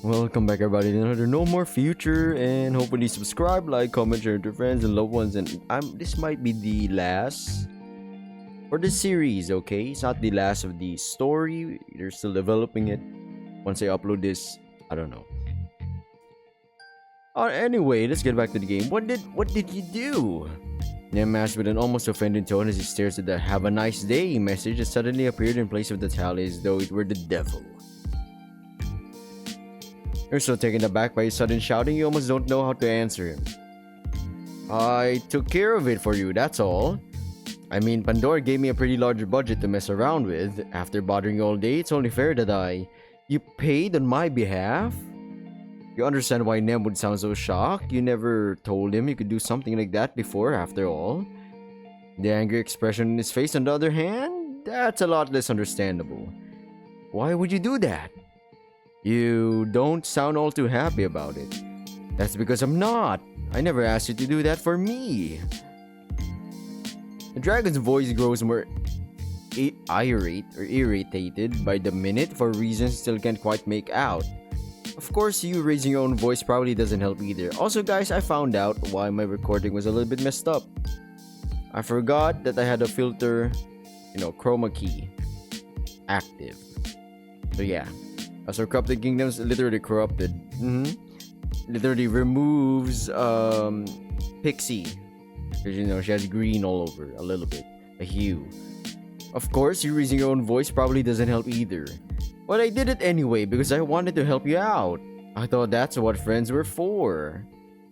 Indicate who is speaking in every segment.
Speaker 1: Welcome back, everybody, to another No More Future, and hopefully subscribe, like, comment, share to your friends and loved ones. And this might be the last for the series, okay? It's not the last of the story. They're still developing it. Once I upload this, I don't know. Anyway, let's get back to the game. What did you do? Nem asked with an almost offended tone as he stares at the "Have a nice day" message that suddenly appeared in place of the tally as though it were the devil. You're so taken aback by his sudden shouting, you almost don't know how to answer him. I took care of it for you, that's all. I mean, Pandora gave me a pretty large budget to mess around with. After bothering you all day, it's only fair that You paid on my behalf? You understand why Nem would sound so shocked? You never told him you could do something like that before, after all. The angry expression in his face, on the other hand, that's a lot less understandable. Why would you do that? You don't sound all too happy about it. That's because I'm not. I never asked you to do that for me. The dragon's voice grows more irritated by the minute for reasons still can't quite make out. Of course, you raising your own voice probably doesn't help either. Also, guys, I found out why my recording was a little bit messed up. I forgot that I had a filter, chroma key active. So yeah. As our corrupted kingdoms literally corrupted. Literally removes Pixie. Because she has green all over a little bit. A hue. Of course, you raising your own voice probably doesn't help either. But I did it anyway because I wanted to help you out. I thought that's what friends were for.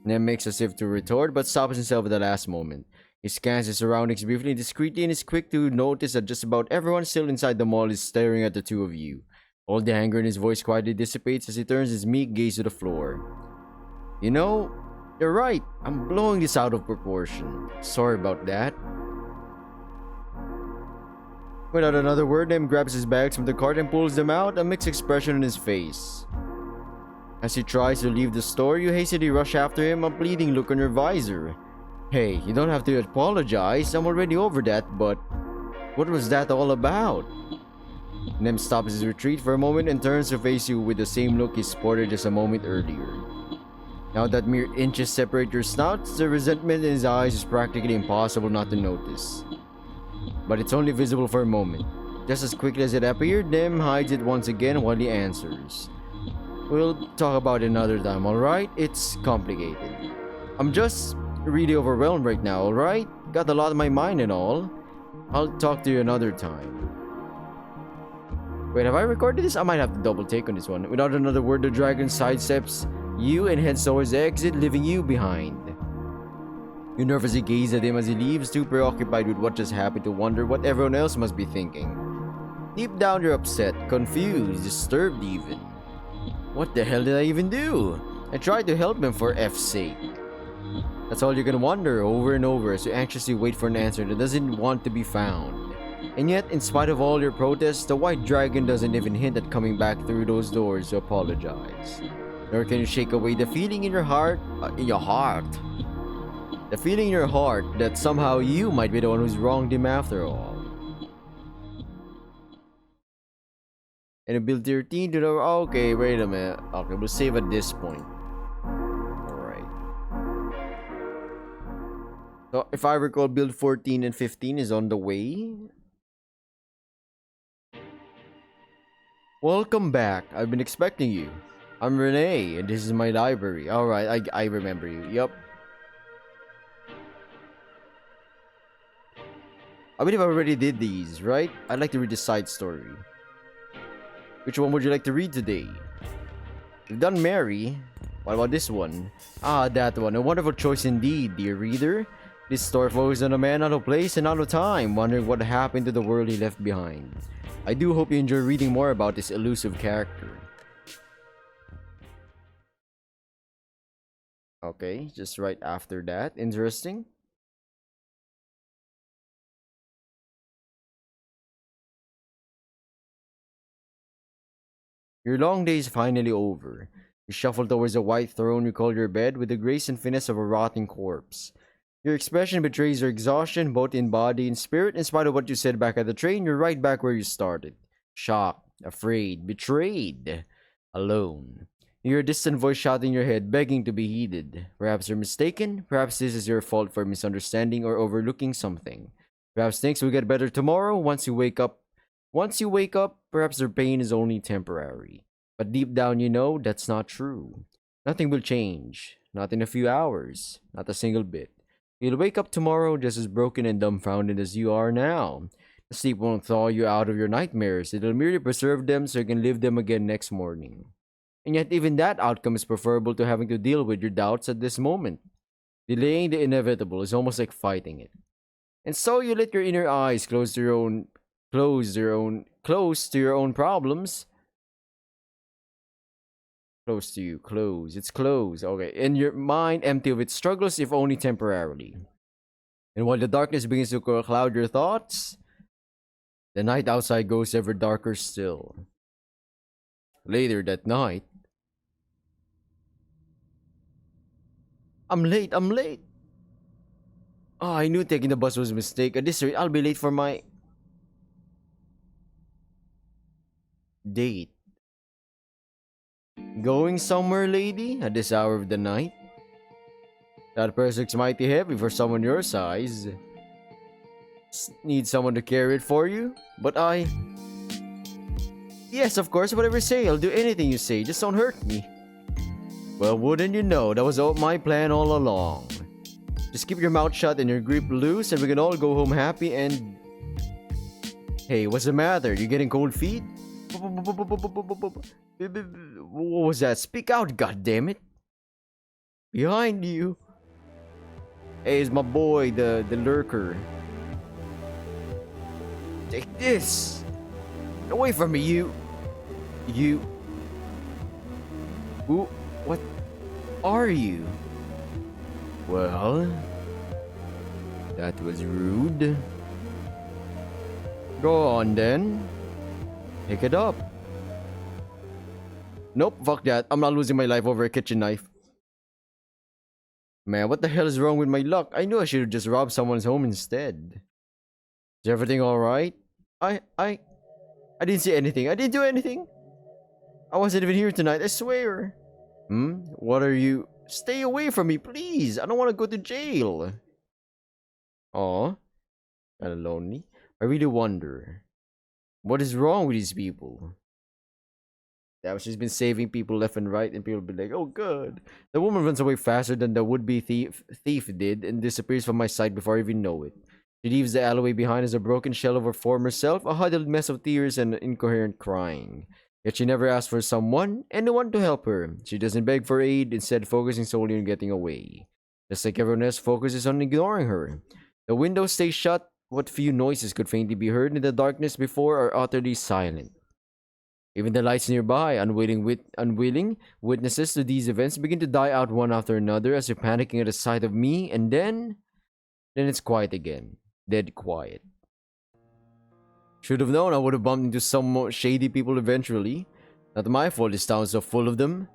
Speaker 1: Nem makes as if to retort but stops himself at the last moment. He scans his surroundings briefly and discreetly and is quick to notice that just about everyone still inside the mall is staring at the two of you. All the anger in his voice quietly dissipates as he turns his meek gaze to the floor. You know, you're right. I'm blowing this out of proportion. Sorry about that. Without another word, Nem grabs his bags from the cart and pulls them out, a mixed expression on his face. As he tries to leave the store, you hastily rush after him, a pleading look on your visor. Hey, you don't have to apologize. I'm already over that, but what was that all about? Nem stops his retreat for a moment and turns to face you with the same look he sported just a moment earlier. Now that mere inches separate your snouts, the resentment in his eyes is practically impossible not to notice. But it's only visible for a moment. Just as quickly as it appeared, Nem hides it once again while he answers. We'll talk about it another time, alright? It's complicated. I'm just really overwhelmed right now, alright? Got a lot on my mind and all. I'll talk to you another time. Wait, have I recorded this? I might have to double take on this one. Without another word, the dragon sidesteps you and heads towards the exit, leaving you behind. You nervously gaze at him as he leaves, too preoccupied with what just happened to wonder what everyone else must be thinking. Deep down, you're upset, confused, disturbed even. What the hell did I even do? I tried to help him for F's sake. That's all you can wonder over and over as you anxiously wait for an answer that doesn't want to be found. And yet, in spite of all your protests, the white dragon doesn't even hint at coming back through those doors to apologize. Nor can you shake away the feeling in your heart, the feeling in your heart that somehow you might be the one who's wronged him after all. And build 13 to the... Okay, wait a minute. Okay, we'll save at this point. Alright. So, if I recall, build 14 and 15 is on the way. Welcome back. I've been expecting you. I'm Renee, and this is my library. Alright, I remember you. Yup. I believe I already did these, right? I'd like to read the side story. Which one would you like to read today? You've done Mary. What about this one? Ah, that one. A wonderful choice indeed, dear reader. This story focuses on a man out of place and out of time, wondering what happened to the world he left behind. I do hope you enjoy reading more about this elusive character. Okay, just right after that. Interesting. Your long day is finally over. You shuffle towards the white throne you call your bed with the grace and finesse of a rotting corpse. Your expression betrays your exhaustion both in body and spirit. In spite of what you said back at the train, you're right back where you started. Shocked, afraid, betrayed, alone. You hear a distant voice shouting in your head, begging to be heeded. Perhaps you're mistaken. Perhaps this is your fault for misunderstanding or overlooking something. Perhaps things will get better tomorrow once you wake up. Once you wake up, perhaps their pain is only temporary. But deep down, you know that's not true. Nothing will change. Not in a few hours. Not a single bit. You'll wake up tomorrow just as broken and dumbfounded as you are now. The sleep won't thaw you out of your nightmares. It'll merely preserve them so you can live them again next morning. And yet, even that outcome is preferable to having to deal with your doubts at this moment. Delaying the inevitable is almost like fighting it. And so you let your inner eyes close to your own problems. Close to you, close. It's close. Okay. And your mind empty of its struggles, if only temporarily. And while the darkness begins to cloud your thoughts, the night outside goes ever darker still. Later that night, I'm late. Oh, I knew taking the bus was a mistake. At this rate, I'll be late for my date. Going somewhere, lady, at this hour of the night? That purse looks mighty heavy for someone your size. Need someone to carry it for you? But I... Yes, of course, whatever you say, I'll do anything you say, just don't hurt me. Well, wouldn't you know, that was my plan all along. Just keep your mouth shut and your grip loose and we can all go home happy and... Hey, what's the matter? You getting cold feet? What was that? Speak out, goddammit. Behind you. Hey, it's my boy, the lurker. Take this. Away from me, you. Who? What are you? Well, that was rude. Go on then. Pick it up. Nope, fuck that. I'm not losing my life over a kitchen knife. Man, what the hell is wrong with my luck? I knew I should have just robbed someone's home instead. Is everything alright? I didn't say anything. I didn't do anything. I wasn't even here tonight, I swear. What are you? Stay away from me, please. I don't want to go to jail. Aw. Kinda lonely. I really wonder. What is wrong with these people? Yeah, she's been saving people left and right, and people be like, oh, good. The woman runs away faster than the would-be thief did and disappears from my sight before I even know it. She leaves the alleyway behind as a broken shell of her former self, a huddled mess of tears and incoherent crying. Yet she never asks for anyone to help her. She doesn't beg for aid, instead focusing solely on getting away. Just like everyone else focuses on ignoring her. The windows stay shut. What few noises could faintly be heard in the darkness before are utterly silent. Even the lights nearby, unwilling witnesses to these events, begin to die out one after another as you're panicking at the sight of me, and then it's quiet again. Dead quiet. Should have known I would have bumped into some more shady people eventually. Not my fault this town's so full of them.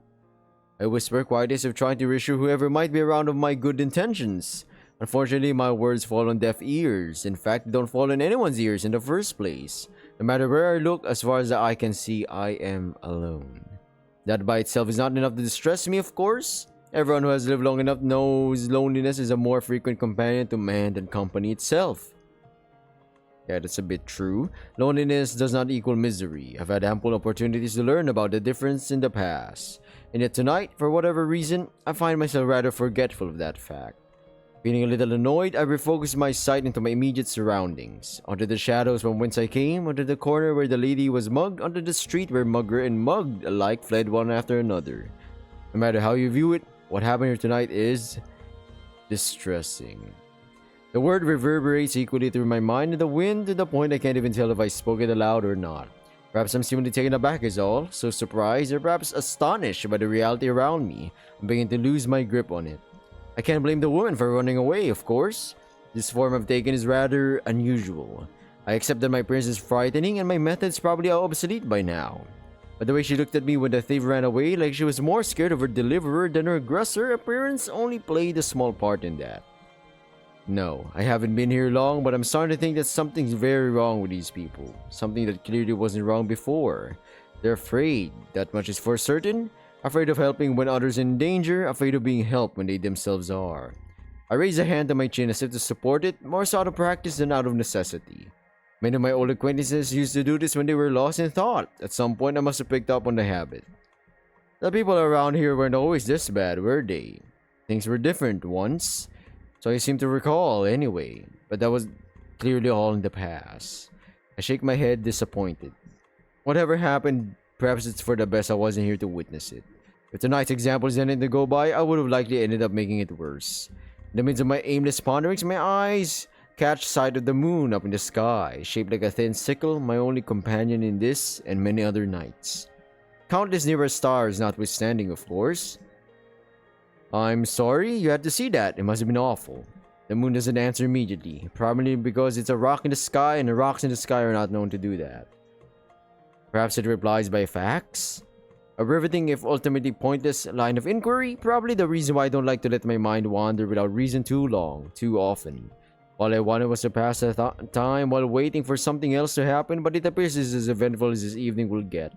Speaker 1: I whisper quietly as if trying to reassure whoever might be around of my good intentions. Unfortunately, my words fall on deaf ears. In fact, they don't fall on anyone's ears in the first place. No matter where I look, as far as the eye can see, I am alone. That by itself is not enough to distress me, of course. Everyone who has lived long enough knows loneliness is a more frequent companion to man than company itself. Yeah, that's a bit true. Loneliness does not equal misery. I've had ample opportunities to learn about the difference in the past. And yet tonight, for whatever reason, I find myself rather forgetful of that fact. Feeling a little annoyed, I refocus my sight into my immediate surroundings. Onto the shadows from whence I came, onto the corner where the lady was mugged, onto the street where mugger and mugged alike fled one after another. No matter how you view it, what happened here tonight is distressing. The word reverberates equally through my mind and the wind to the point I can't even tell if I spoke it aloud or not. Perhaps I'm simply taken aback is all, so surprised or perhaps astonished by the reality around me. I'm beginning to lose my grip on it. I can't blame the woman for running away, of course. This form I've taken is rather unusual. I accept that my appearance is frightening and my methods probably are obsolete by now. But the way she looked at me when the thief ran away, like she was more scared of her deliverer than her aggressor, appearance only played a small part in that. No, I haven't been here long, but I'm starting to think that something's very wrong with these people. Something that clearly wasn't wrong before. They're afraid, that much is for certain. Afraid of helping when others are in danger, afraid of being helped when they themselves are. I raise a hand to my chin as if to support it, more so out of practice than out of necessity. Many of my old acquaintances used to do this when they were lost in thought. At some point, I must have picked up on the habit. The people around here weren't always this bad, were they? Things were different once, so I seem to recall anyway, but that was clearly all in the past. I shake my head, disappointed. Whatever happened, perhaps it's for the best I wasn't here to witness it. If tonight's example is anything to go by, I would have likely ended up making it worse. In the midst of my aimless ponderings, my eyes catch sight of the moon up in the sky, shaped like a thin sickle, my only companion in this and many other nights. Countless nearer stars notwithstanding, of course. I'm sorry you had to see that. It must have been awful. The moon doesn't answer immediately, probably because it's a rock in the sky and the rocks in the sky are not known to do that. Perhaps it replies by facts? A riveting, if ultimately pointless, line of inquiry, probably the reason why I don't like to let my mind wander without reason too long, too often. All I wanted was to pass the time while waiting for something else to happen, but it appears it's as eventful as this evening will get.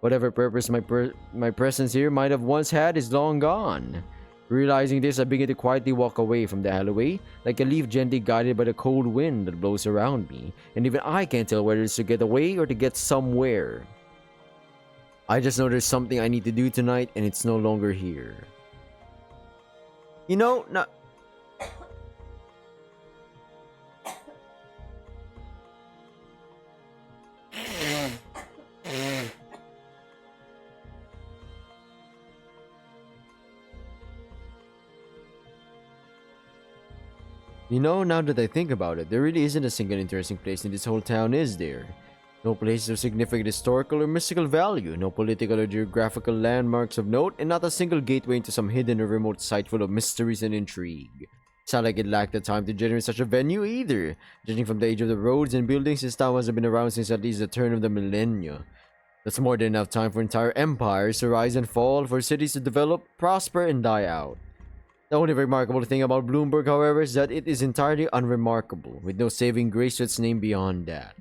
Speaker 1: Whatever purpose my presence here might have once had is long gone. Realizing this, I begin to quietly walk away from the alleyway, like a leaf gently guided by the cold wind that blows around me, and even I can't tell whether it's to get away or to get somewhere. I just know there's something I need to do tonight, and it's no longer here. You know, now that I think about it, there really isn't a single interesting place in this whole town, is there? No places of significant historical or mystical value, no political or geographical landmarks of note, and not a single gateway into some hidden or remote site full of mysteries and intrigue. It's not like it lacked the time to generate such a venue either. Judging from the age of the roads and buildings, this town must have been around since at least the turn of the millennia. That's more than enough time for entire empires to rise and fall, for cities to develop, prosper, and die out. The only remarkable thing about Bloomburg, however, is that it is entirely unremarkable, with no saving grace to its name beyond that.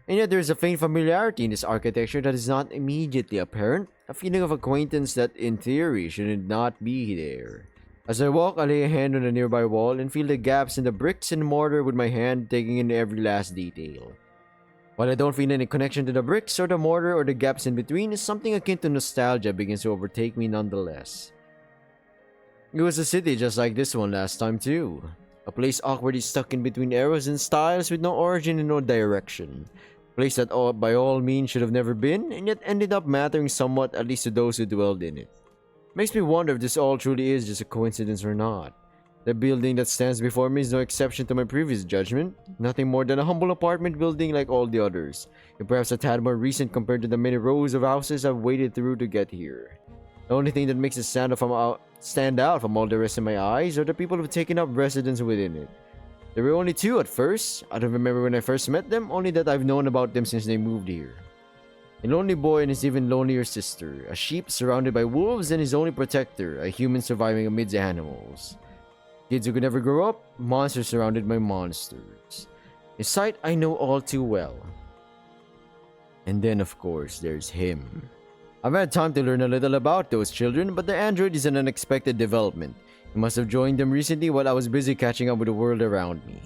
Speaker 1: And yet there is a faint familiarity in this architecture that is not immediately apparent, a feeling of acquaintance that, in theory, should not be there. As I walk, I lay a hand on a nearby wall and feel the gaps in the bricks and mortar with my hand, taking in every last detail. While I don't feel any connection to the bricks or the mortar or the gaps in between, something akin to nostalgia begins to overtake me nonetheless. It was a city just like this one last time too. A place awkwardly stuck in between eras and styles with no origin and no direction. A place that by all means should have never been, and yet ended up mattering somewhat, at least to those who dwelled in it. Makes me wonder if this all truly is just a coincidence or not. The building that stands before me is no exception to my previous judgment. Nothing more than a humble apartment building like all the others, and perhaps a tad more recent compared to the many rows of houses I've waded through to get here. The only thing that makes it stand out from all the rest of my eyes are the people who've taken up residence within it. There were only two at first. I don't remember when I first met them, only that I've known about them since they moved here. A lonely boy and his even lonelier sister, a sheep surrounded by wolves and his only protector, a human surviving amidst animals. Kids who could never grow up, monsters surrounded by monsters. A sight I know all too well. And then of course there's him. I've had time to learn a little about those children, but the android is an unexpected development. He must have joined them recently while I was busy catching up with the world around me.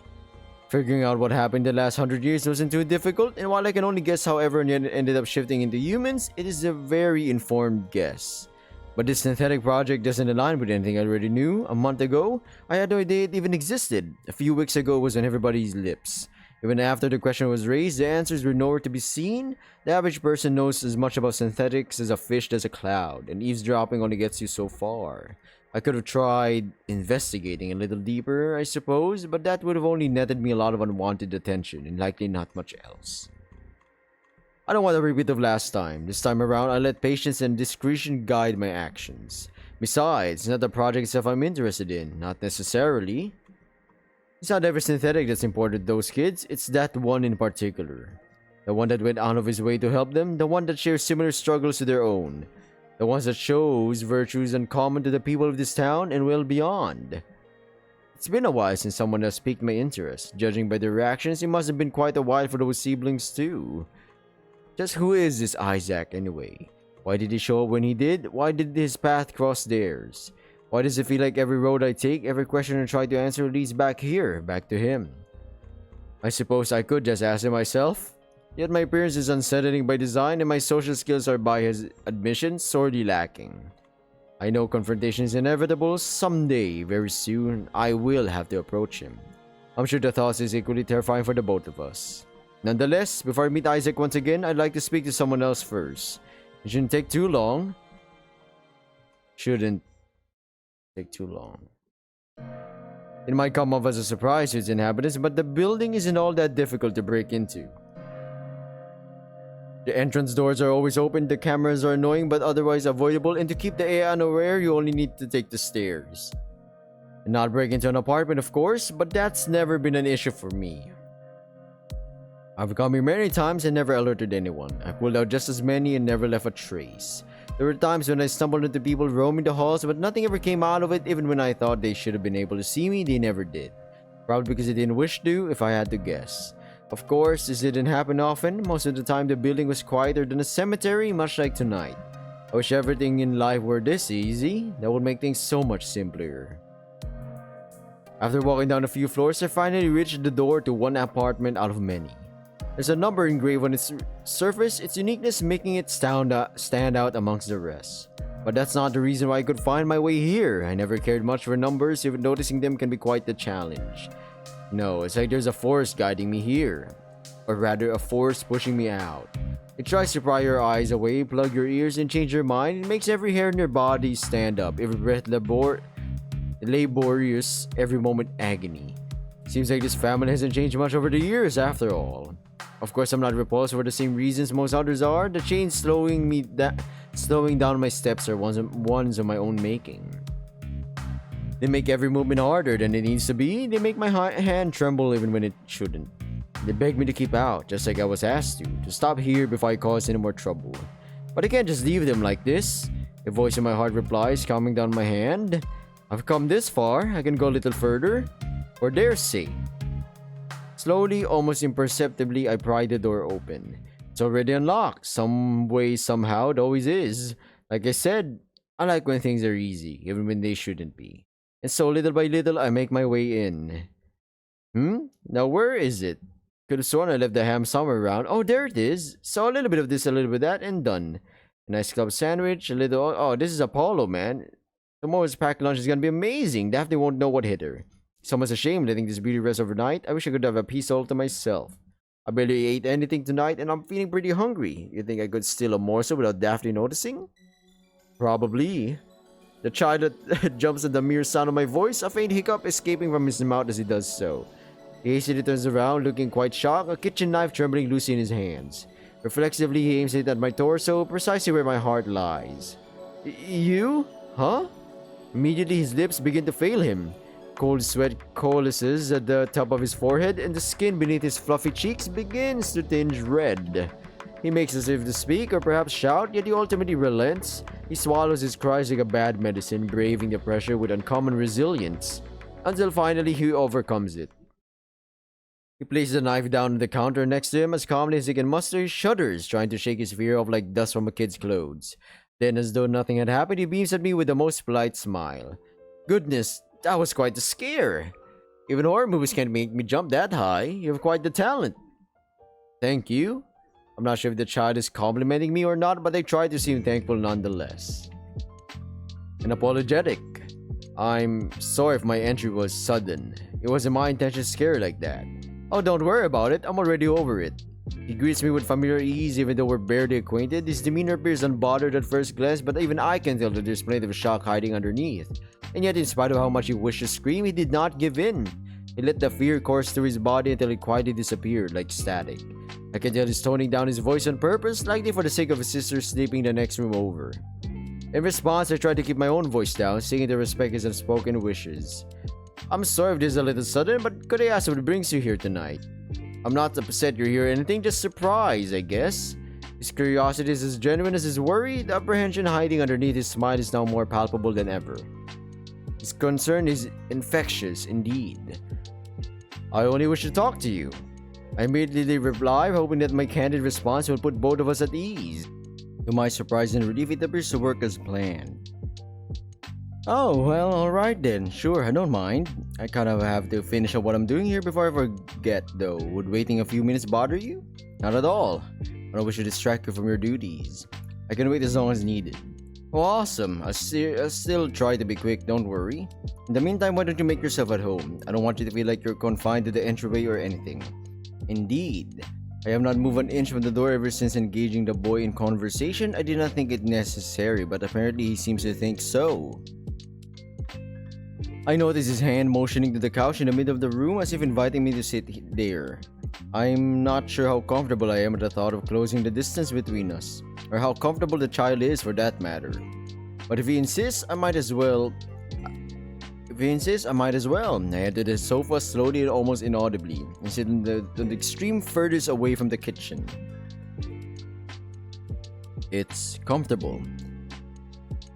Speaker 1: Figuring out what happened the last 100 years wasn't too difficult, and while I can only guess how everyone ended up shifting into humans, it is a very informed guess. But this synthetic project doesn't align with anything I already knew. A month ago, I had no idea it even existed. A few weeks ago was on everybody's lips. Even after the question was raised, the answers were nowhere to be seen. The average person knows as much about synthetics as a fish does a cloud, and eavesdropping only gets you so far. I could have tried investigating a little deeper, I suppose, but that would have only netted me a lot of unwanted attention, and likely not much else. I don't want a repeat of last time. This time around, I let patience and discretion guide my actions. Besides, it's not the project itself I'm interested in, not necessarily. It's not every synthetic that's important to those kids, it's that one in particular. The one that went out of his way to help them, the one that shares similar struggles to their own. The ones that shows virtues uncommon to the people of this town and well beyond. It's been a while since someone has piqued my interest. Judging by their reactions, it must have been quite a while for those siblings too. Just who is this Isaac anyway? Why did he show up when he did? Why did his path cross theirs? Why does it feel like every road I take, every question I try to answer leads back here, back to him? I suppose I could just ask him myself. Yet my appearance is unsettling by design and my social skills are by his admission sorely lacking. I know confrontation is inevitable. Someday, very soon, I will have to approach him. I'm sure the thought is equally terrifying for the both of us. Nonetheless, before I meet Isaac once again, I'd like to speak to someone else first. It shouldn't take too long. Shouldn't take too long. It might come off as a surprise to its inhabitants, but the building isn't all that difficult to break into. The entrance doors are always open, the cameras are annoying but otherwise avoidable, and to keep the AI unaware, you only need to take the stairs. And not break into an apartment, of course, but that's never been an issue for me. I've come here many times and never alerted anyone. I pulled out just as many and never left a trace. There were times when I stumbled into people roaming the halls, but nothing ever came out of it. Even when I thought they should have been able to see me, they never did. Probably because they didn't wish to, if I had to guess. Of course, this didn't happen often. Most of the time, the building was quieter than a cemetery, much like tonight. I wish everything in life were this easy. That would make things so much simpler. After walking down a few floors, I finally reached the door to one apartment out of many. There's a number engraved on its surface, its uniqueness making it stand out amongst the rest. But that's not the reason why I could find my way here. I never cared much for numbers, even noticing them can be quite the challenge. No, it's like there's a force guiding me here. Or rather, a force pushing me out. It tries to pry your eyes away, plug your ears, and change your mind. It makes every hair in your body stand up, every breath laborious, every moment agony. Seems like this family hasn't changed much over the years after all. Of course, I'm not repulsed for the same reasons most others are. The chains slowing down my steps are ones of my own making. They make every movement harder than it needs to be. They make my hand tremble even when it shouldn't. They beg me to keep out, just like I was asked to stop here before I cause any more trouble. But I can't just leave them like this. A voice in my heart replies, calming down my hand. I've come this far, I can go a little further. For their sake. Slowly, almost imperceptibly, I pry the door open. It's already unlocked. Some way, somehow, it always is. Like I said, I like when things are easy, even when they shouldn't be. And so, little by little, I make my way in. Now where is it? Could have sworn I left the ham somewhere around. Oh, there it is. So a little bit of this, a little bit of that, and done. A nice club sandwich, a little... Oh, this is Apollo, man. Tomorrow's packed lunch is gonna be amazing. Daphne won't know what hit her. It's almost a shame letting this beauty rest overnight. I wish I could have a piece all to myself. I barely ate anything tonight and I'm feeling pretty hungry. You think I could steal a morsel without Daphne noticing? Probably. The child that jumps at the mere sound of my voice, a faint hiccup escaping from his mouth as he does so. He hastily turns around, looking quite shocked, a kitchen knife trembling loosely in his hands. Reflexively, he aims it at my torso, precisely where my heart lies. You? Huh? Immediately, his lips begin to fail him. Cold sweat coalesces at the top of his forehead, and the skin beneath his fluffy cheeks begins to tinge red. He makes as if to speak or perhaps shout, yet he ultimately relents. He swallows his cries like a bad medicine, braving the pressure with uncommon resilience, until finally he overcomes it. He places the knife down on the counter next to him as calmly as he can muster. He shudders, trying to shake his fear off like dust from a kid's clothes. Then, as though nothing had happened, he beams at me with the most polite smile. Goodness, that was quite a scare. Even horror movies can't make me jump that high. You have quite the talent. Thank you. I'm not sure if the child is complimenting me or not, but I try to seem thankful nonetheless. And apologetic. I'm sorry if my entry was sudden. It wasn't my intention to scare like that. Oh, don't worry about it. I'm already over it. He greets me with familiar ease even though we're barely acquainted. His demeanor appears unbothered at first glance, but even I can tell that there's plenty of shock hiding underneath. And yet, in spite of how much he wished to scream, he did not give in. He let the fear course through his body until it quietly disappeared like static. I can tell he's toning down his voice on purpose, likely for the sake of his sister sleeping the next room over. In response, I tried to keep my own voice down, seeking to respect his unspoken wishes. I'm sorry if this is a little sudden, but could I ask what brings you here tonight? I'm not upset you're here or anything, just surprised, I guess. His curiosity is as genuine as his worry. The apprehension hiding underneath his smile is now more palpable than ever. His concern is infectious, indeed. I only wish to talk to you. I immediately reply, hoping that my candid response will put both of us at ease. To my surprise and relief, it appears to work as planned. Oh, well, alright then. Sure, I don't mind. I kind of have to finish up what I'm doing here before I forget, though. Would waiting a few minutes bother you? Not at all. I don't wish to distract you from your duties. I can wait as long as needed. Oh, awesome. I'll still try to be quick, don't worry. In the meantime, why don't you make yourself at home? I don't want you to feel like you're confined to the entryway or anything. Indeed. I have not moved an inch from the door ever since engaging the boy in conversation. I did not think it necessary, but apparently he seems to think so. I noticed his hand motioning to the couch in the middle of the room as if inviting me to sit there. I'm not sure how comfortable I am at the thought of closing the distance between us, or how comfortable the child is for that matter. But if he insists, I might as well. I head to the sofa slowly and almost inaudibly, and sit on the extreme furthest away from the kitchen. It's comfortable,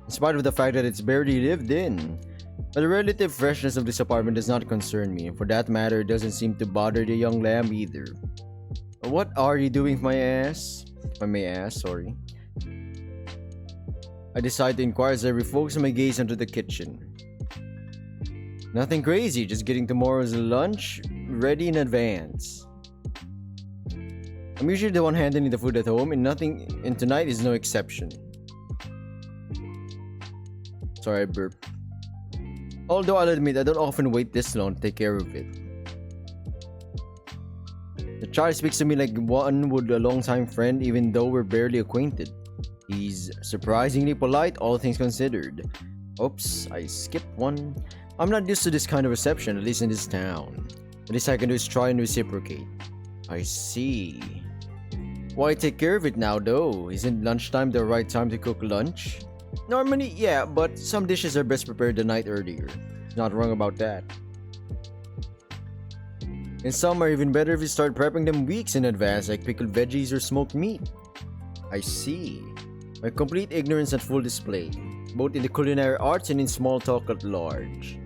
Speaker 1: in spite of the fact that it's barely lived in. But the relative freshness of this apartment does not concern me, and for that matter, it doesn't seem to bother the young lamb either. What are you doing, if I may ask, sorry. I decide to inquire as I refocus my gaze onto the kitchen. Nothing crazy, just getting tomorrow's lunch ready in advance. I'm usually the one handling the food at home, and tonight is no exception. Sorry, I burped. Although I'll admit I don't often wait this long to take care of it. The child speaks to me like one would a long-time friend, even though we're barely acquainted. He's surprisingly polite, all things considered. Oops, I skipped one. I'm not used to this kind of reception, at least in this town. The least I can do is try and reciprocate. I see. Why take care of it now, though? Isn't lunchtime the right time to cook lunch? Normally, yeah, but some dishes are best prepared the night earlier. Not wrong about that. And some are even better if you start prepping them weeks in advance, like pickled veggies or smoked meat. I see. My complete ignorance at full display, both in the culinary arts and in small talk at large.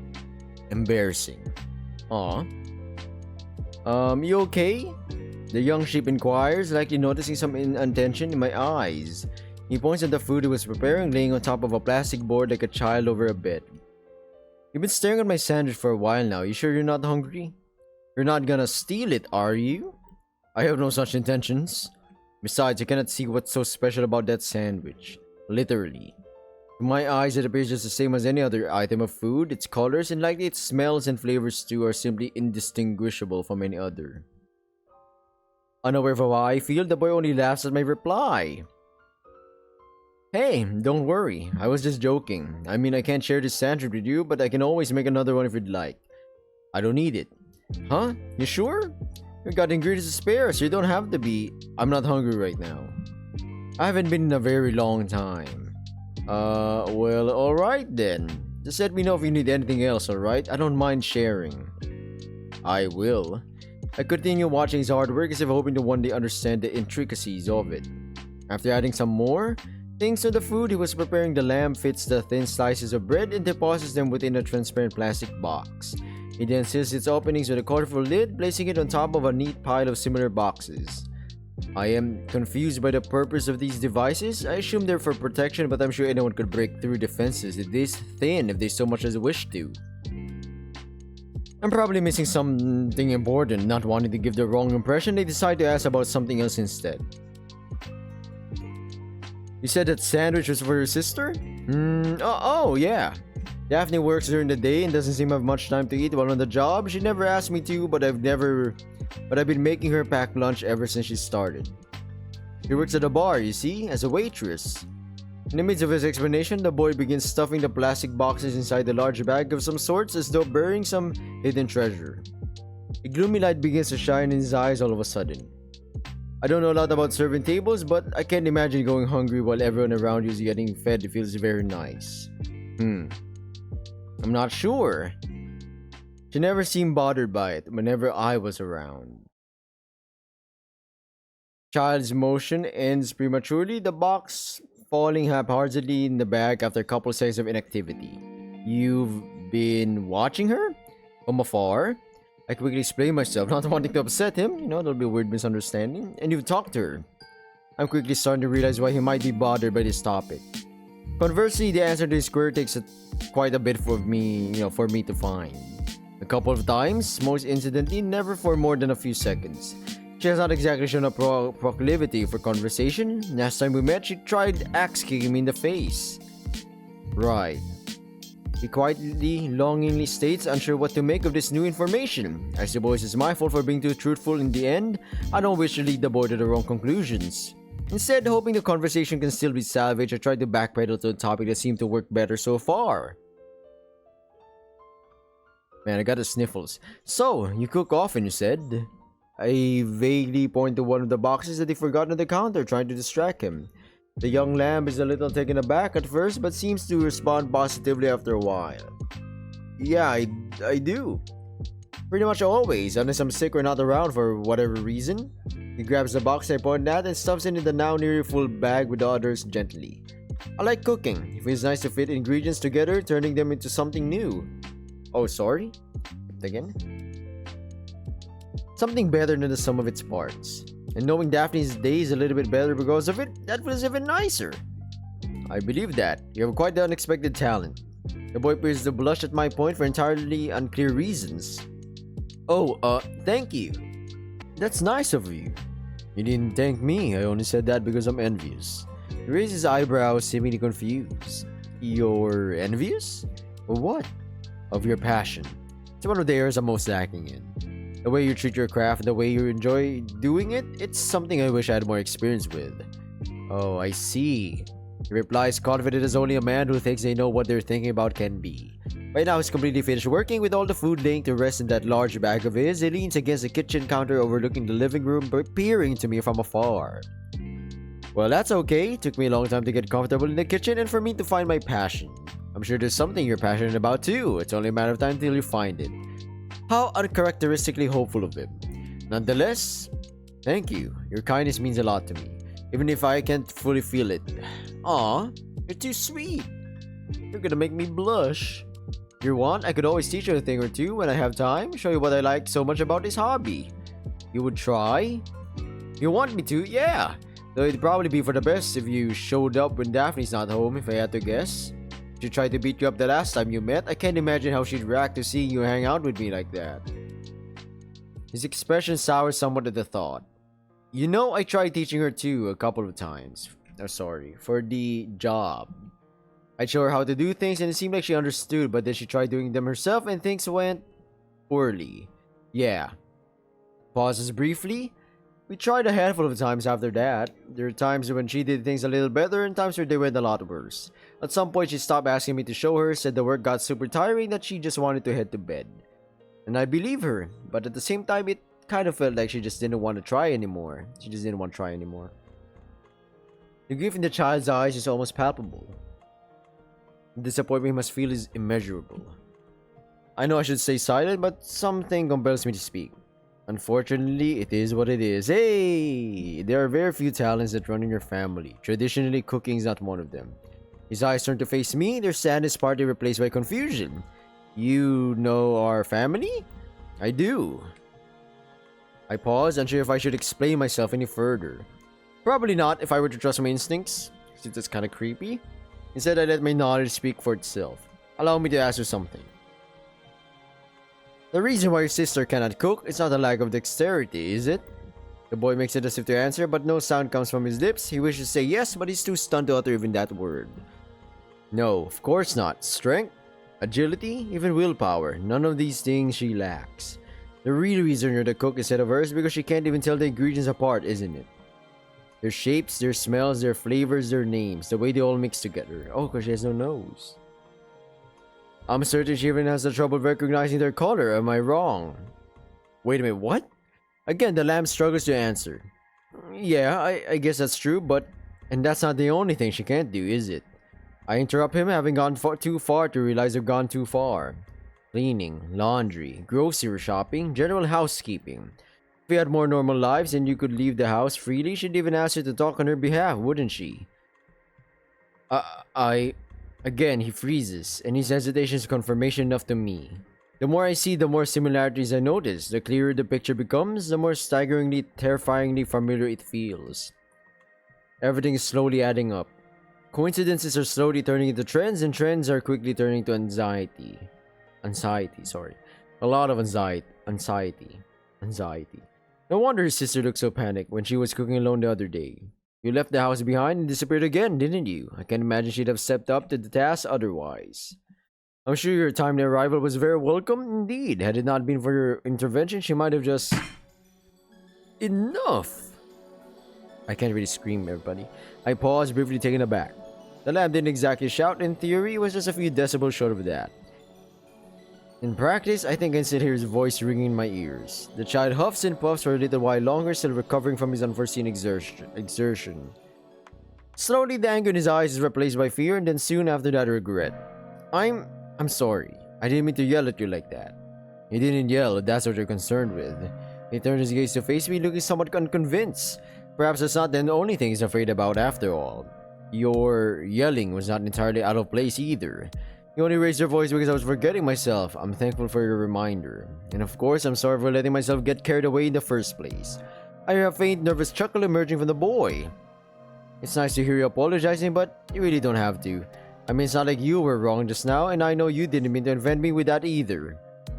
Speaker 1: Embarrassing. Aw. You okay? The young sheep inquires, likely noticing some inattention in my eyes. He points at the food he was preparing, laying on top of a plastic board like a child over a bed. You've been staring at my sandwich for a while now. You sure you're not hungry? You're not gonna steal it, are you? I have no such intentions. Besides, I cannot see what's so special about that sandwich. Literally. To my eyes, it appears just the same as any other item of food. Its colors and likely its smells and flavors too are simply indistinguishable from any other. Unaware of how I feel, the boy only laughs at my reply. Hey, don't worry. I was just joking. I mean, I can't share this sandwich with you, but I can always make another one if you'd like. I don't need it. Huh? You sure? You got ingredients to spare, so you don't have to be. I'm not hungry right now. I haven't been in a very long time. Well, alright then. Just let me know if you need anything else, alright? I don't mind sharing. I will. I continue watching his artwork as if hoping to one day understand the intricacies of it. After adding some more things to the food he was preparing, the lamb fits the thin slices of bread and deposits them within a transparent plastic box. He then seals its openings with a colorful lid, placing it on top of a neat pile of similar boxes. I am confused by the purpose of these devices. I assume they're for protection, but I'm sure anyone could break through defenses this thin if they so much as wish to. I'm probably missing something important. Not wanting to give the wrong impression, they decide to ask about something else instead. You said that sandwich was for your sister? Oh, yeah. Daphne works during the day and doesn't seem to have much time to eat while on the job. She never asked me to, but I've been making her pack lunch ever since she started. She works at a bar, you see, as a waitress. In the midst of his explanation, the boy begins stuffing the plastic boxes inside the large bag of some sorts as though burying some hidden treasure. A gloomy light begins to shine in his eyes all of a sudden. I don't know a lot about serving tables, but I can't imagine going hungry while everyone around you is getting fed. It feels very nice. I'm not sure. She never seemed bothered by it whenever I was around. Child's motion ends prematurely, the box falling haphazardly in the bag after a couple seconds of inactivity. You've been watching her? From afar? I quickly explain myself, not wanting to upset him. There'll be a weird misunderstanding. And you've talked to her. I'm quickly starting to realize why he might be bothered by this topic. Conversely, the answer to his query takes quite a bit for me to find. A couple of times, most incidentally, never for more than a few seconds. She has not exactly shown a proclivity for conversation. Last time we met, she tried axe kicking me in the face. Right. He quietly, longingly states, unsure what to make of this new information. I suppose it's my fault for being too truthful in the end. I don't wish to lead the boy to the wrong conclusions. Instead, hoping the conversation can still be salvaged, I tried to backpedal to a topic that seemed to work better so far. Man, I got the sniffles. So, you cook often, you said? I vaguely point to one of the boxes that he forgot on the counter, trying to distract him. The young lamb is a little taken aback at first, but seems to respond positively after a while. Yeah, I do. Pretty much always, unless I'm sick or not around for whatever reason. He grabs the box I pointed at and stuffs it in the now nearly full bag with the others gently. I like cooking. It feels nice to fit ingredients together, turning them into something new. Oh, sorry? Again? Something better than the sum of its parts. And knowing Daphne's day is a little bit better because of it, that feels even nicer. I believe that. You have quite the unexpected talent. The boy appears to blush at my point for entirely unclear reasons. Oh, thank you. That's nice of you. You didn't thank me. I only said that because I'm envious. He raises his eyebrows, seemingly confused. You're envious? Of what? Of your passion. It's one of the areas I'm most lacking in. The way you treat your craft, the way you enjoy doing it, it's something I wish I had more experience with. Oh, I see. He replies, confident as only a man who thinks they know what they're thinking about can be. Right now, he's completely finished working with all the food laying to rest in that large bag of his. He leans against the kitchen counter overlooking the living room, peering to me from afar. Well, that's okay. It took me a long time to get comfortable in the kitchen and for me to find my passion. I'm sure there's something you're passionate about too. It's only a matter of time till you find it. How uncharacteristically hopeful of him. Nonetheless, thank you. Your kindness means a lot to me, even if I can't fully feel it. Aw, you're too sweet. You're gonna make me blush. You want? I could always teach you a thing or two when I have time. Show you what I like so much about this hobby. You would try? You want me to? Yeah. Though it'd probably be for the best if you showed up when Daphne's not home, if I had to guess. She tried to beat you up the last time you met. I can't imagine how she'd react to seeing you hang out with me like that. His expression sours somewhat at the thought. You know, I tried teaching her too a couple of times. For the job. I'd show her how to do things and it seemed like she understood, but then she tried doing them herself and things went poorly. Yeah. Pauses briefly. We tried a handful of times after that. There were times when she did things a little better and times where they went a lot worse. At some point, she stopped asking me to show her, said the work got super tiring that she just wanted to head to bed. And I believe her, but at the same time, it kind of felt like she just didn't want to try anymore. The grief in the child's eyes is almost palpable. The disappointment he must feel is immeasurable. I know I should stay silent, but something compels me to speak. Unfortunately, it is what it is. Hey! There are very few talents that run in your family. Traditionally, cooking is not one of them. His eyes turn to face me, their sadness partly replaced by confusion. You know our family? I do. I pause, unsure if I should explain myself any further. Probably not if I were to trust my instincts, since it's kinda creepy. Instead, I let my knowledge speak for itself. Allow me to ask you something. The reason why your sister cannot cook is not a lack of dexterity, is it? The boy makes it as if to answer, but no sound comes from his lips. He wishes to say yes, but he's too stunned to utter even that word. No, of course not. Strength, agility, even willpower. None of these things she lacks. The real reason you're the cook instead of her is because she can't even tell the ingredients apart, isn't it? Their shapes, their smells, their flavors, their names, the way they all mix together. Oh, because she has no nose. I'm certain she even has the trouble recognizing their color. Am I wrong? Wait a minute, what? Again, the lamb struggles to answer. Yeah, I guess that's true, but... And that's not the only thing she can't do, is it? I interrupt him, having gone too far to realize I've gone too far. Cleaning, laundry, grocery shopping, general housekeeping. If we had more normal lives and you could leave the house freely, she'd even ask you to talk on her behalf, wouldn't she? Again, he freezes, and his hesitation is confirmation enough to me. The more I see, the more similarities I notice. The clearer the picture becomes, the more staggeringly, terrifyingly familiar it feels. Everything is slowly adding up. Coincidences are slowly turning into trends, and trends are quickly turning to anxiety. Anxiety, sorry. A lot of anxiety. Anxiety. No wonder his sister looked so panicked when she was cooking alone the other day. You left the house behind and disappeared again, didn't you? I can't imagine she'd have stepped up to the task otherwise. I'm sure your timely arrival was very welcome indeed. Had it not been for your intervention, she might have just... Enough! I can't really scream, everybody. I paused, briefly taken aback. The lamp didn't exactly shout. In theory, it was just a few decibels short of that. In practice, I think I can still hear his voice ringing in my ears. The child huffs and puffs for a little while longer, still recovering from his unforeseen exertion. Slowly, the anger in his eyes is replaced by fear, and then soon after that, regret. I'm sorry. I didn't mean to yell at you like that. You didn't yell, if that's what you're concerned with. He turned his gaze to face me, looking somewhat unconvinced. Perhaps that's not the only thing he's afraid about after all. Your yelling was not entirely out of place either. You only raised your voice because I was forgetting myself. I'm thankful for your reminder. And of course, I'm sorry for letting myself get carried away in the first place. I hear a faint, nervous chuckle emerging from the boy. It's nice to hear you apologizing, but you really don't have to. I mean, it's not like you were wrong just now, and I know you didn't mean to offend me with that either.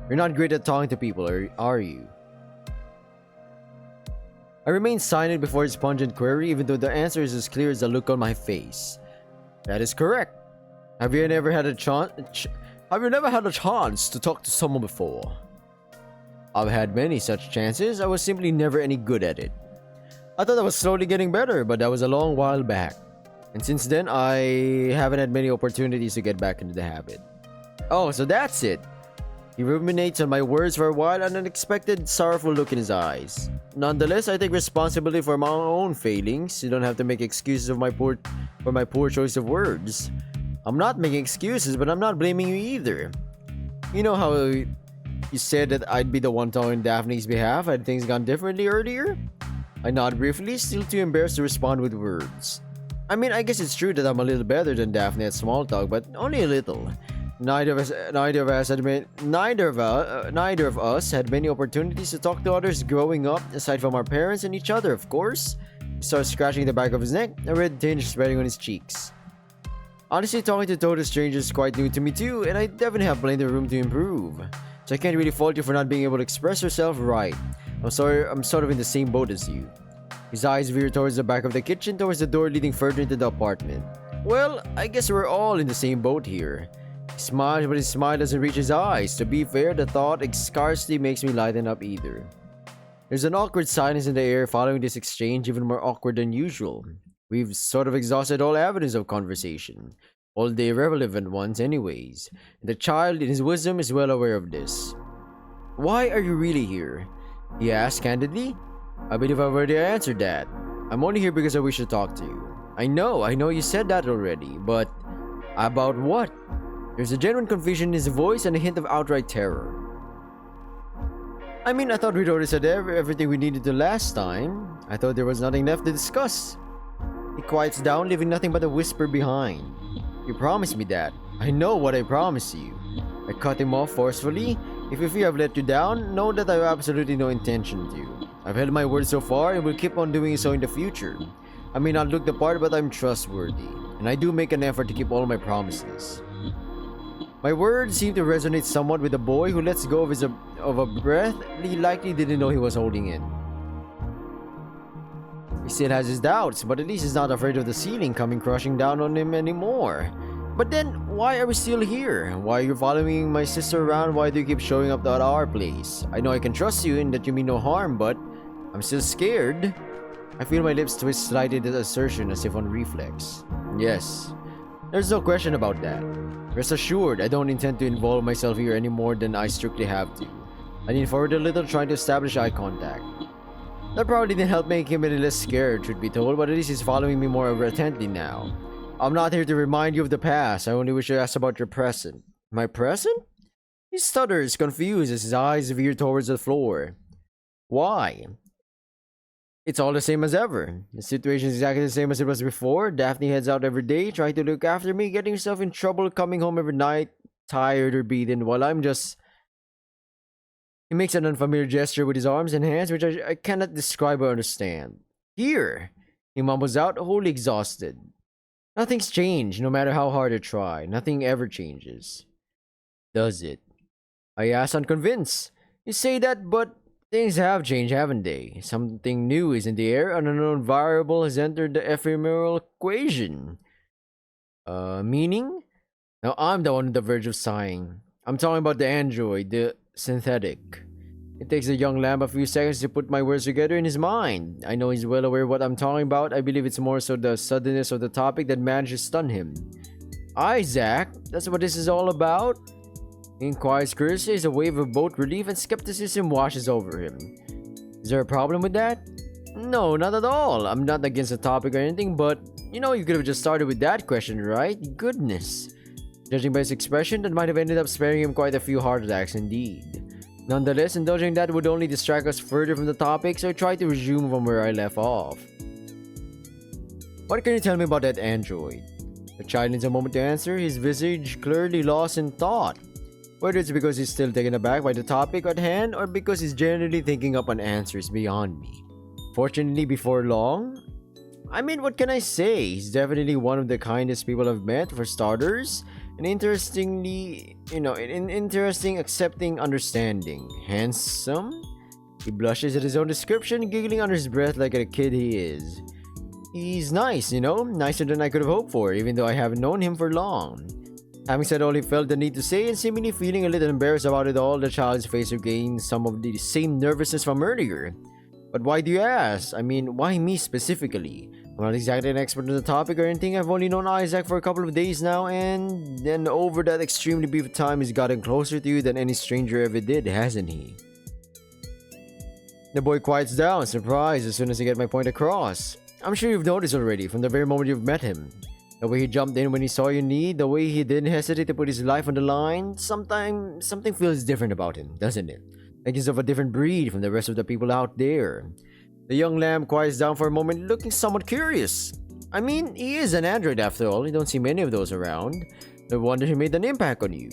Speaker 1: You're not great at talking to people, are you? I remained silent before his pungent query, even though the answer is as clear as the look on my face. That is correct. Have you never had a chance to talk to someone before? I've had many such chances. I was simply never any good at it. I thought I was slowly getting better, but that was a long while back. And since then, I haven't had many opportunities to get back into the habit. Oh, so that's it. He ruminates on my words for a while, an unexpected, sorrowful look in his eyes. Nonetheless, I take responsibility for my own failings. You don't have to make excuses for my poor choice of words. I'm not making excuses, but I'm not blaming you either. You know how you said that I'd be the one talking on Daphne's behalf had things gone differently earlier? I nod briefly, still too embarrassed to respond with words. I mean, I guess it's true that I'm a little better than Daphne at small talk, but only a little. Neither of us had many opportunities to talk to others growing up, aside from our parents and each other, of course. He starts scratching the back of his neck, a red tinge spreading on his cheeks. Honestly, talking to total strangers is quite new to me too, and I definitely have plenty of room to improve. So I can't really fault you for not being able to express yourself right. I'm sorry, I'm sort of in the same boat as you. His eyes veer towards the back of the kitchen, towards the door leading further into the apartment. Well, I guess we're all in the same boat here. He smiles, but his smile doesn't reach his eyes. To be fair, the thought scarcely makes me lighten up either. There's an awkward silence in the air following this exchange, even more awkward than usual. We've sort of exhausted all avenues of conversation. All the irrelevant ones anyways. The child, in his wisdom, is well aware of this. Why are you really here? He asked candidly. I believe I've already answered that. I'm only here because I wish to talk to you. I know you said that already, but... About what? There's a genuine confusion in his voice and a hint of outright terror. I mean, I thought we'd already said everything we needed to last time. I thought there was nothing left to discuss. He quiets down, leaving nothing but a whisper behind. You promised me that. I know what I promised you. I cut him off forcefully. If you fear I've let you down, know that I have absolutely no intention to. I've held my word so far and will keep on doing so in the future. I may not look the part, but I'm trustworthy. And I do make an effort to keep all my promises. My words seem to resonate somewhat with a boy who lets go of a breath he likely didn't know he was holding in. He still has his doubts, but at least he's not afraid of the ceiling coming crushing down on him anymore. But then, why are we still here? Why are you following my sister around? Why do you keep showing up at our place? I know I can trust you and that you mean no harm, but I'm still scared. I feel my lips twist slightly at the assertion as if on reflex. Yes, there's no question about that. Rest assured, I don't intend to involve myself here any more than I strictly have to. I lean forward a little, trying to establish eye contact. That probably didn't help make him any less scared, truth be told, but at least he's following me more intently now. I'm not here to remind you of the past, I only wish to ask about your present. My present? He stutters, confused, as his eyes veer towards the floor. Why? It's all the same as ever. The situation is exactly the same as it was before. Daphne heads out every day, trying to look after me, getting herself in trouble, coming home every night, tired or beaten, while I'm just... He makes an unfamiliar gesture with his arms and hands, which I cannot describe or understand. Here! He mumbles out, wholly exhausted. Nothing's changed, no matter how hard I try. Nothing ever changes. Does it? I ask, unconvinced. You say that, but things have changed, haven't they? Something new is in the air. An unknown variable has entered the ephemeral equation. Meaning? Now I'm the one on the verge of sighing. I'm talking about the android, the synthetic. It takes the young lamb a few seconds to put my words together in his mind. I know he's well aware of what I'm talking about. I believe it's more so the suddenness of the topic that managed to stun him. Isaac, that's what this is all about? He inquires curiously as a wave of both relief and skepticism washes over him. Is there a problem with that? No, not at all. I'm not against the topic or anything, but you could have just started with that question, right? Goodness. Judging by his expression, that might have ended up sparing him quite a few heart attacks indeed. Nonetheless, indulging that would only distract us further from the topic, so I tried to resume from where I left off. What can you tell me about that android? The child needs a moment to answer, his visage clearly lost in thought. Whether it's because he's still taken aback by the topic at hand, or because he's genuinely thinking up an answer is beyond me. Fortunately, before long, what can I say? He's definitely one of the kindest people I've met, for starters. And interestingly, an interesting, accepting, understanding. Handsome? He blushes at his own description, giggling under his breath like a kid he is. He's nice, nicer than I could have hoped for, even though I haven't known him for long. Having said all he felt the need to say, and seemingly feeling a little embarrassed about it all, the child's face regained some of the same nervousness from earlier. But why do you ask? Why me specifically? I'm not exactly an expert on the topic or anything. I've only known Isaac for a couple of days now, and then over that extremely brief time, he's gotten closer to you than any stranger ever did, hasn't he? The boy quiets down, surprised as soon as I get my point across. I'm sure you've noticed already from the very moment you've met him. The way he jumped in when he saw your need, the way he didn't hesitate to put his life on the line, something feels different about him, doesn't it? Like he's of a different breed from the rest of the people out there. The young lamb quiets down for a moment, looking somewhat curious. He is an android after all. You don't see many of those around. No wonder he made an impact on you.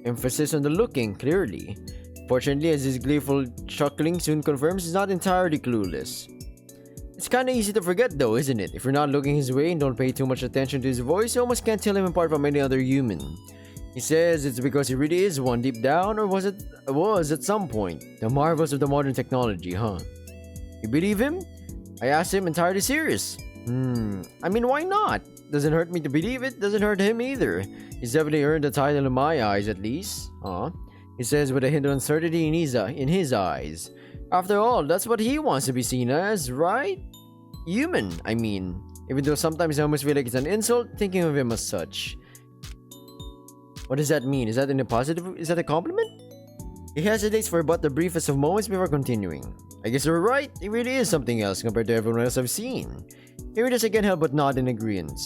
Speaker 1: Emphasis on the looking, clearly. Fortunately, as his gleeful chuckling soon confirms, he's not entirely clueless. It's kinda easy to forget though, isn't it? If you're not looking his way and don't pay too much attention to his voice, you almost can't tell him apart from any other human. He says it's because he really is one deep down, or was at some point. The marvels of the modern technology, huh? You believe him? I asked him, entirely serious. Why not? Doesn't hurt me to believe it, doesn't hurt him either. He's definitely earned the title in my eyes, at least. He says with a hint of uncertainty in his eyes. After all, that's what he wants to be seen as, right? Human, Even though sometimes I almost feel like it's an insult thinking of him as such. What does that mean? Is that a compliment? He hesitates for about the briefest of moments before continuing. I guess you're right, he really is something else compared to everyone else I've seen. Here it is, I can't help but nod in agreement.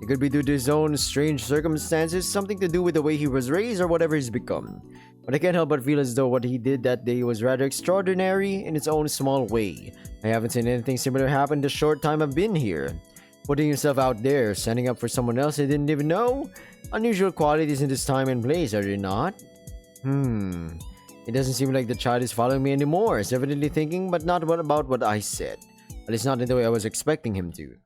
Speaker 1: It could be due to his own strange circumstances, something to do with the way he was raised, or whatever he's become. But I can't help but feel as though what he did that day was rather extraordinary in its own small way. I haven't seen anything similar happen the short time I've been here. Putting yourself out there, standing up for someone else I didn't even know? Unusual qualities in this time and place, are they not? It doesn't seem like the child is following me anymore. He's evidently thinking, but not about what I said. At least not in the way I was expecting him to.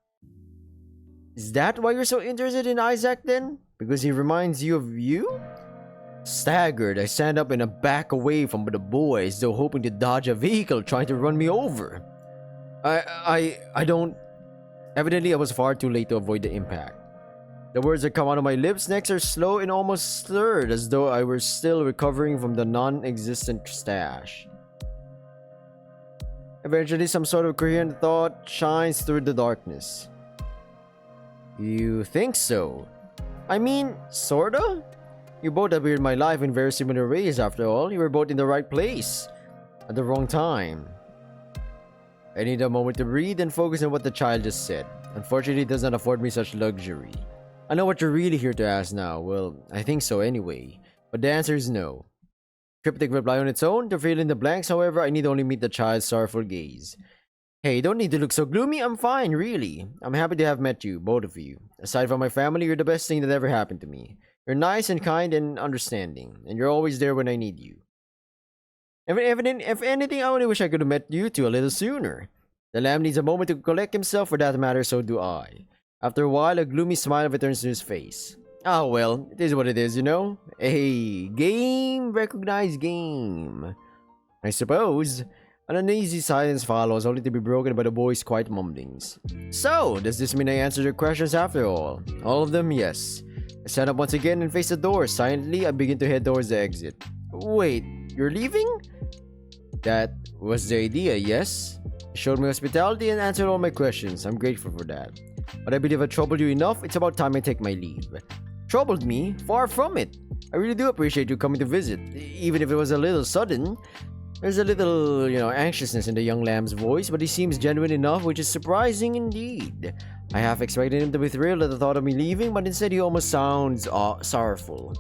Speaker 1: Is that why you're so interested in Isaac then? Because he reminds you of you? Staggered, I stand up and I back away from the boy as though hoping to dodge a vehicle trying to run me over. I don't... Evidently, I was far too late to avoid the impact. The words that come out of my lips next are slow and almost slurred, as though I were still recovering from the non-existent stash. Eventually, some sort of coherent thought shines through the darkness. You think so? Sorta? You both appeared in my life in very similar ways after all. You were both in the right place at the wrong time. I need a moment to breathe and focus on what the child just said. Unfortunately, it does not afford me such luxury. I know what you're really here to ask now. Well, I think so anyway. But the answer is no. Cryptic reply on its own. To fill in the blanks, however, I need only meet the child's sorrowful gaze. Hey, don't need to look so gloomy. I'm fine, really. I'm happy to have met you, both of you. Aside from my family, you're the best thing that ever happened to me. You're nice and kind and understanding, and you're always there when I need you. If anything, I only wish I could have met you two a little sooner. The lamb needs a moment to collect himself, for that matter, so do I. After a while, a gloomy smile returns to his face. Ah, well, it is what it is, you know? Hey, game, recognized game. I suppose. An uneasy silence follows, only to be broken by the boy's quiet mumblings. So, does this mean I answered your questions after all? All of them, yes. I stand up once again and face the door. Silently, I begin to head towards the exit. Wait, you're leaving? That was the idea, yes? You showed me hospitality and answered all my questions. I'm grateful for that. But I believe I troubled you enough. It's about time I take my leave. Troubled me? Far from it. I really do appreciate you coming to visit, even if it was a little sudden. There's a little, anxiousness in the young lamb's voice, but he seems genuine enough, which is surprising indeed. I half expected him to be thrilled at the thought of me leaving, but instead he almost sounds sorrowful.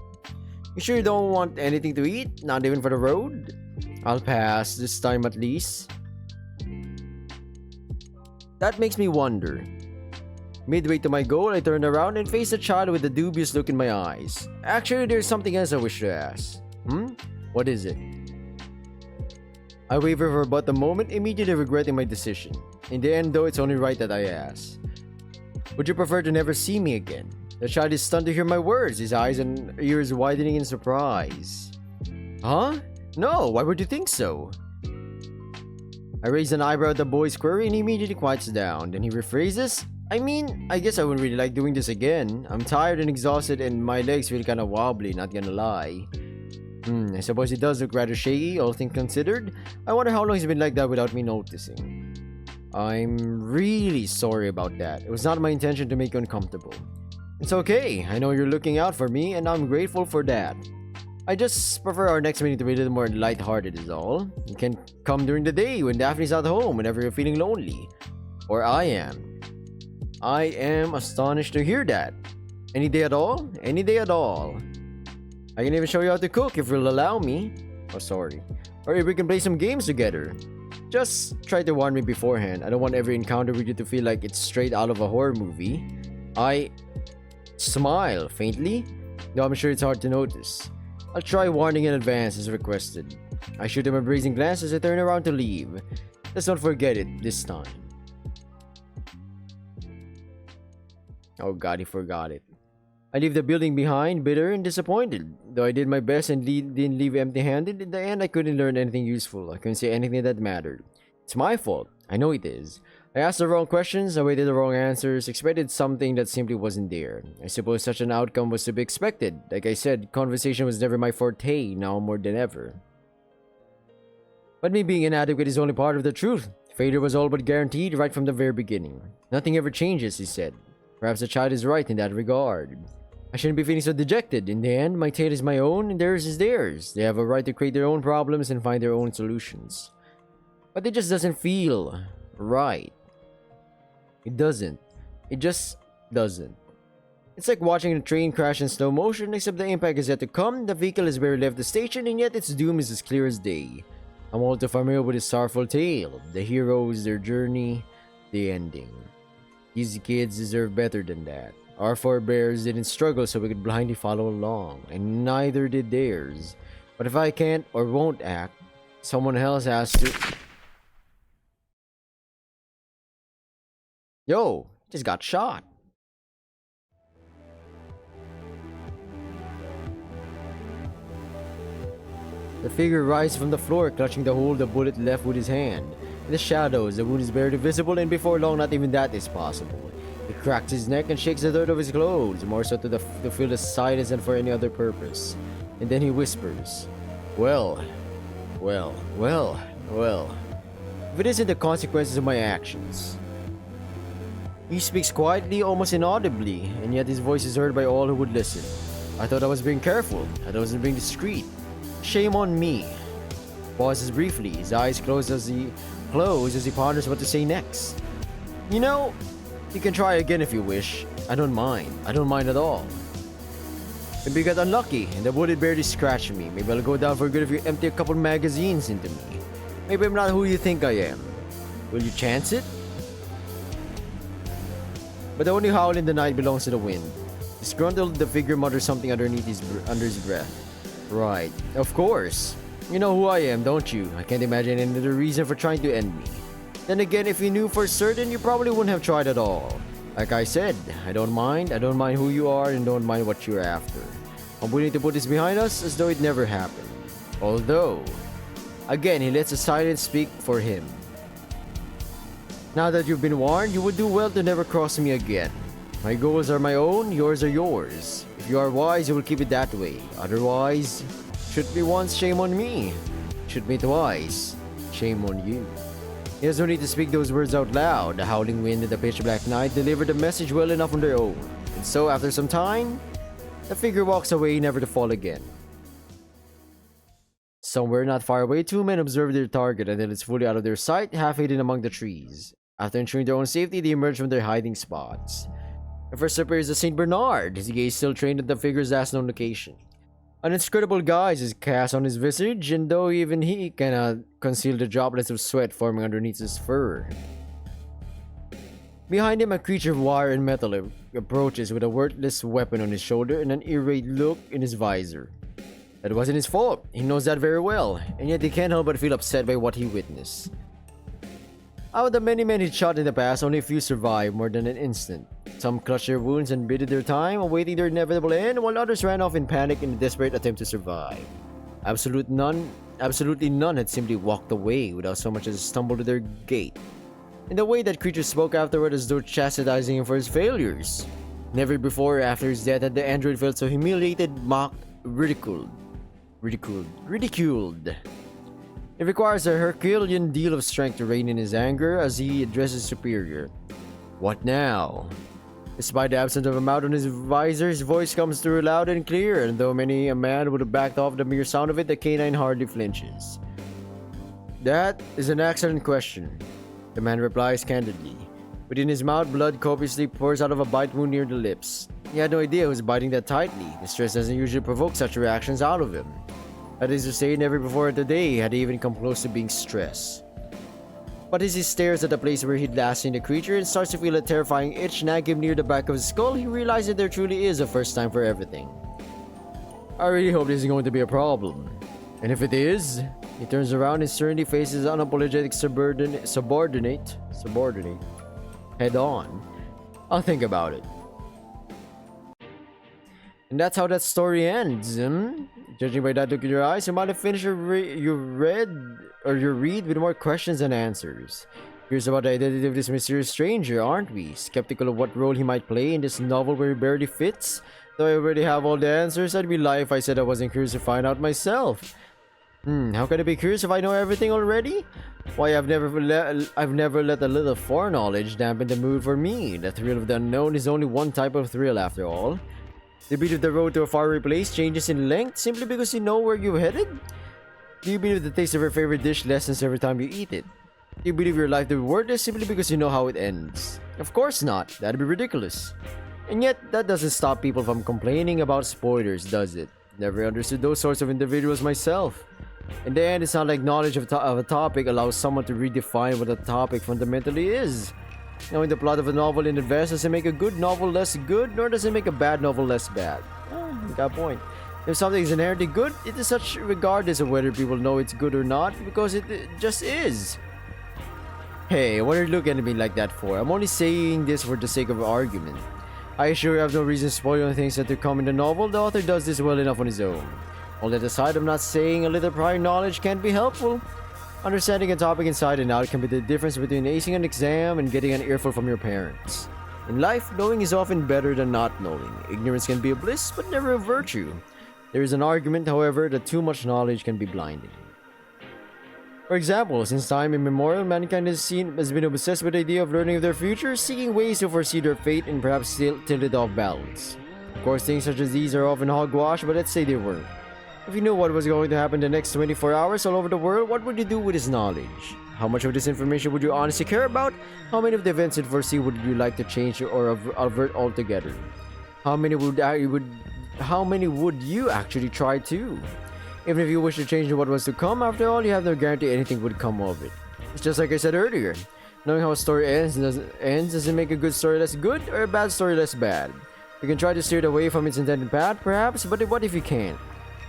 Speaker 1: You sure you don't want anything to eat? Not even for the road? I'll pass, this time at least. That makes me wonder. Midway to my goal, I turned around and faced the child with a dubious look in my eyes. Actually, there's something else I wish to ask. What is it? I wavered for about a moment, immediately regretting my decision. In the end, though, it's only right that I ask. Would you prefer to never see me again? The child is stunned to hear my words, his eyes and ears widening in surprise. Huh? No, why would you think so? I raise an eyebrow at the boy's query and he immediately quiets down. Then he rephrases, I guess I wouldn't really like doing this again. I'm tired and exhausted and my legs feel kinda wobbly, not gonna lie. I suppose he does look rather shaky, all things considered. I wonder how long he's been like that without me noticing. I'm really sorry about that. It was not my intention to make you uncomfortable. It's okay. I know you're looking out for me, and I'm grateful for that. I just prefer our next meeting to be a little more lighthearted is all. You can come during the day when Daphne's at home, whenever you're feeling lonely. Or I am. I am astonished to hear that. Any day at all? Any day at all. I can even show you how to cook if you'll allow me. Oh, sorry. Or if we can play some games together. Just try to warn me beforehand. I don't want every encounter with you to feel like it's straight out of a horror movie. I smile faintly, though I'm sure it's hard to notice. I'll try warning in advance as requested. I shoot him a brazen glance as I turn around to leave. Let's not forget it this time. Oh god, he forgot it. I leave the building behind, bitter and disappointed. Though I did my best and didn't leave empty-handed, in the end I couldn't learn anything useful. I couldn't say anything that mattered. It's my fault. I know it is. I asked the wrong questions, I waited the wrong answers, expected something that simply wasn't there. I suppose such an outcome was to be expected. Like I said, conversation was never my forte, now more than ever. But me being inadequate is only part of the truth. Failure was all but guaranteed right from the very beginning. Nothing ever changes, he said. Perhaps the child is right in that regard. I shouldn't be feeling so dejected. In the end, my tale is my own and theirs is theirs. They have a right to create their own problems and find their own solutions. But it just doesn't feel right. It doesn't. It just doesn't. It's like watching a train crash in slow motion, except the impact is yet to come, the vehicle has barely left the station, and yet its doom is as clear as day. I'm all too familiar with this sorrowful tale. The heroes, their journey, the ending. These kids deserve better than that. Our forebears didn't struggle so we could blindly follow along, and neither did theirs. But if I can't or won't act, someone else has to. Yo, just got shot. The figure rises from the floor, clutching the hole the bullet left with his hand. In the shadows, the wound is barely visible, and before long, not even that is possible. He cracks his neck and shakes the dirt off his clothes, more so to fill the silence than for any other purpose. And then he whispers, Well. If it isn't the consequences of my actions. He speaks quietly, almost inaudibly, and yet his voice is heard by all who would listen. I thought I was being careful. I thought I was being discreet. Shame on me. Pauses briefly, his eyes close as he ponders what to say next. You know, you can try again if you wish. I don't mind. I don't mind at all. Maybe you got unlucky and the bullet barely scratched me. Maybe I'll go down for good if you empty a couple magazines into me. Maybe I'm not who you think I am. Will you chance it? But the only howl in the night belongs to the wind. Disgruntled, the figure mutters something under his breath. Right. Of course. You know who I am, don't you? I can't imagine any other reason for trying to end me. Then again, if you knew for certain, you probably wouldn't have tried at all. Like I said, I don't mind who you are and don't mind what you're after. I'm willing to put this behind us as though it never happened. Although, again, he lets the silence speak for him. Now that you've been warned, you would do well to never cross me again. My goals are my own, yours are yours. If you are wise, you will keep it that way. Otherwise, shoot me once, shame on me. Shoot me twice, shame on you. He has no need to speak those words out loud. The howling wind and the pitch black night delivered the message well enough on their own. And so, after some time, the figure walks away, never to fall again. Somewhere not far away, two men observe their target until it's fully out of their sight, half hidden among the trees. After ensuring their own safety, they emerge from their hiding spots. The first appears as Saint Bernard, his gaze still trained at the figure's last known location. An inscrutable guise is cast on his visage, and though even he cannot conceal the droplets of sweat forming underneath his fur. Behind him, a creature of wire and metal approaches with a worthless weapon on his shoulder and an irate look in his visor. That wasn't his fault, he knows that very well, and yet he can't help but feel upset by what he witnessed. Out of the many men he'd shot in the past, only a few survived more than an instant. Some clutched their wounds and bided their time, awaiting their inevitable end, while others ran off in panic in a desperate attempt to survive. Absolutely none had simply walked away without so much as stumbled to their gate. In the way that creature spoke afterward as though chastising him for his failures. Never before or after his death had the android felt so humiliated, mocked, ridiculed. It requires a Herculean deal of strength to rein in his anger as he addresses superior. What now? Despite the absence of a mouth on his visor, his voice comes through loud and clear, and though many a man would have backed off the mere sound of it, the canine hardly flinches. That is an excellent question, the man replies candidly. Within his mouth, blood copiously pours out of a bite wound near the lips. He had no idea he was biting that tightly. The stress doesn't usually provoke such reactions out of him. That is to say, never before today had he even come close to being stressed. But as he stares at the place where he'd last seen the creature and starts to feel a terrifying itch nag him near the back of his skull, he realizes that there truly is a first time for everything. I really hope this is going to be a problem. And if it is, he turns around and sternly faces an unapologetic subordinate head on. I'll think about it. And that's how that story ends. Judging by that look in your eyes, you might have finished your read with more questions than answers. Curious about the identity of this mysterious stranger, aren't we? Skeptical of what role he might play in this novel where he barely fits? Though I already have all the answers, I'd be lying if I said I wasn't curious to find out myself. How can I be curious if I know everything already? Why, I've never let a little foreknowledge dampen the mood for me. The thrill of the unknown is only one type of thrill after all. The beat of the road to a faraway place changes in length simply because you know where you're headed? Do you believe the taste of your favorite dish lessens every time you eat it? Do you believe your life to be worthless simply because you know how it ends? Of course not. That'd be ridiculous. And yet, that doesn't stop people from complaining about spoilers, does it? Never understood those sorts of individuals myself. In the end, it's not like knowledge of a topic allows someone to redefine what a topic fundamentally is. Knowing the plot of a novel in advance doesn't make a good novel less good, nor does it make a bad novel less bad. You got a point. If something is inherently good, it is such regardless of whether people know it's good or not, because it just is. Hey, what are you looking at me like that for? I'm only saying this for the sake of argument. I assure you I have no reason to spoil on things that to come in the novel. The author does this well enough on his own. All that aside, I'm not saying a little prior knowledge can't be helpful. Understanding a topic inside and out can be the difference between acing an exam and getting an earful from your parents. In life, knowing is often better than not knowing. Ignorance can be a bliss, but never a virtue. There is an argument, however, that too much knowledge can be blinding. For example, since time immemorial, mankind has been obsessed with the idea of learning of their future, seeking ways to foresee their fate and perhaps still tilt it off balance. Of course, things such as these are often hogwash, but let's say they weren't. If you knew what was going to happen the next 24 hours all over the world, what would you do with this knowledge? How much of this information would you honestly care about? How many of the events you'd foresee would you like to change or avert altogether? How many would you actually try to? Even if you wish to change what was to come, after all, you have no guarantee anything would come of it. It's just like I said earlier. Knowing how a story doesn't make a good story less good or a bad story less bad. You can try to steer it away from its intended path, perhaps, but what if you can't?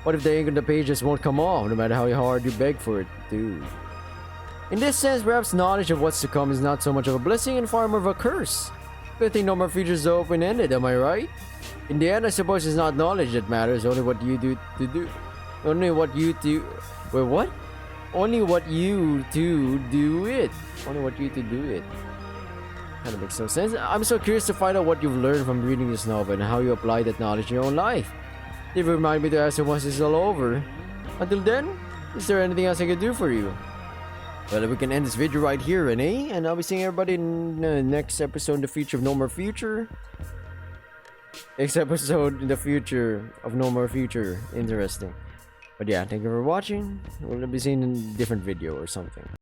Speaker 1: What if the ink on the page just won't come off, no matter how hard you beg for it to? In this sense, perhaps knowledge of what's to come is not so much of a blessing and far more of a curse. Good thing No More Future is so open-ended, am I right? In the end, I suppose it's not knowledge that matters, only what you do to do. Only what you do. Wait, what? Only what you to do it. Only what you to do it. Kind of makes no sense. I'm so curious to find out what you've learned from reading this novel and how you apply that knowledge in your own life. It remind me to ask you once this is all over. Until then, is there anything else I can do for you? Well, we can end this video right here, Renee, and I'll be seeing everybody in the next episode in the future of No More Future. Next episode in the future of No More Future. Interesting. But yeah, thank you for watching. We'll be seeing in a different video or something.